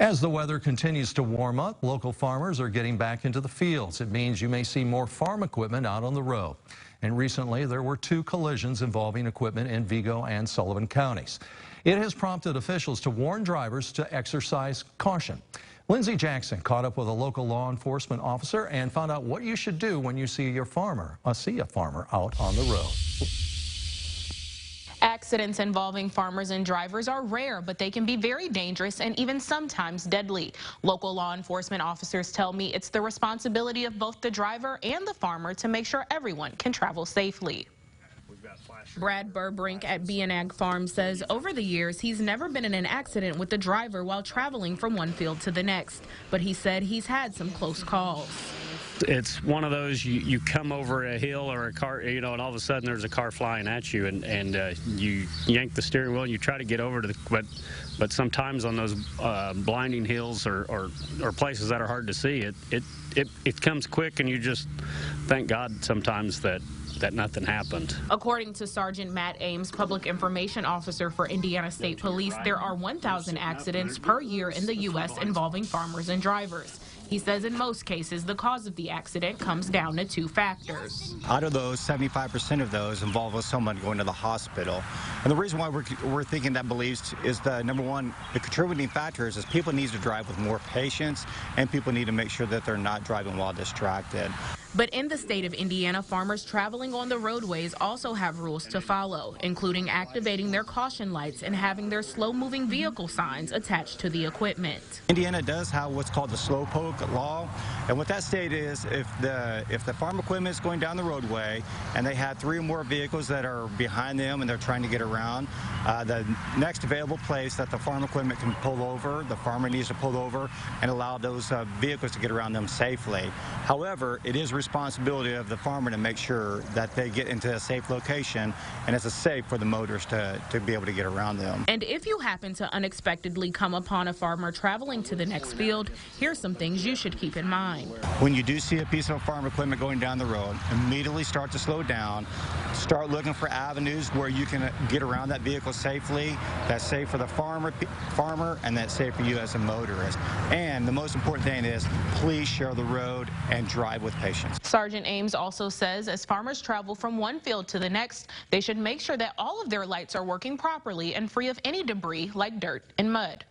As the weather continues to warm up, local farmers are getting back into the fields. It means you may see more farm equipment out on the road. And recently, there were 2 collisions involving equipment in Vigo and Sullivan counties. It has prompted officials to warn drivers to exercise caution. Lindsay Jackson caught up with a local law enforcement officer and found out what you should do when you see a farmer out on the road. Accidents involving farmers and drivers are rare, but they can be very dangerous and even sometimes deadly. Local law enforcement officers tell me it's the responsibility of both the driver and the farmer to make sure everyone can travel safely. Brad Burbrink at B&Ag Farm says over the years he's never been in an accident with the driver while traveling from one field to the next, but he said he's had some close calls. It's one of those, you come over a hill or a car, and all of a sudden there's a car flying at you, and you yank the steering wheel and you try to get over to the, but sometimes on those blinding hills or places that are hard to see, it comes quick, and you just thank God sometimes that nothing happened. According to Sergeant Matt Ames, Public Information Officer for Indiana State Police, there are 1,000 accidents per year in the U.S. involving farmers and drivers. He says in most cases, the cause of the accident comes down to 2 factors. Out of those, 75% of those involve someone going to the hospital. And the reason why we're thinking that beliefs is the number one, the contributing factors is people need to drive with more patience, and people need to make sure that they're not driving while distracted. But in the state of Indiana, farmers traveling on the roadways also have rules to follow, including activating their caution lights and having their slow-moving vehicle signs attached to the equipment. Indiana does have what's called the slowpoke law, and what that state is, if the farm equipment is going down the roadway and they have 3 or more vehicles that are behind them and they're trying to get around, the next available place that the farm equipment can pull over, the farmer needs to pull over and allow those vehicles to get around them safely. However, it is responsibility of the farmer to make sure that they get into a safe location and it's safe for the motorists to be able to get around them. And if you happen to unexpectedly come upon a farmer traveling to the next field, here's some things you should keep in mind. When you do see a piece of farm equipment going down the road, immediately start to slow down, start looking for avenues where you can get around that vehicle safely, that's safe for the farmer and that's safe for you as a motorist. And the most important thing is please share the road and drive with patience. Sergeant Ames also says as farmers travel from one field to the next, they should make sure that all of their lights are working properly and free of any debris like dirt and mud.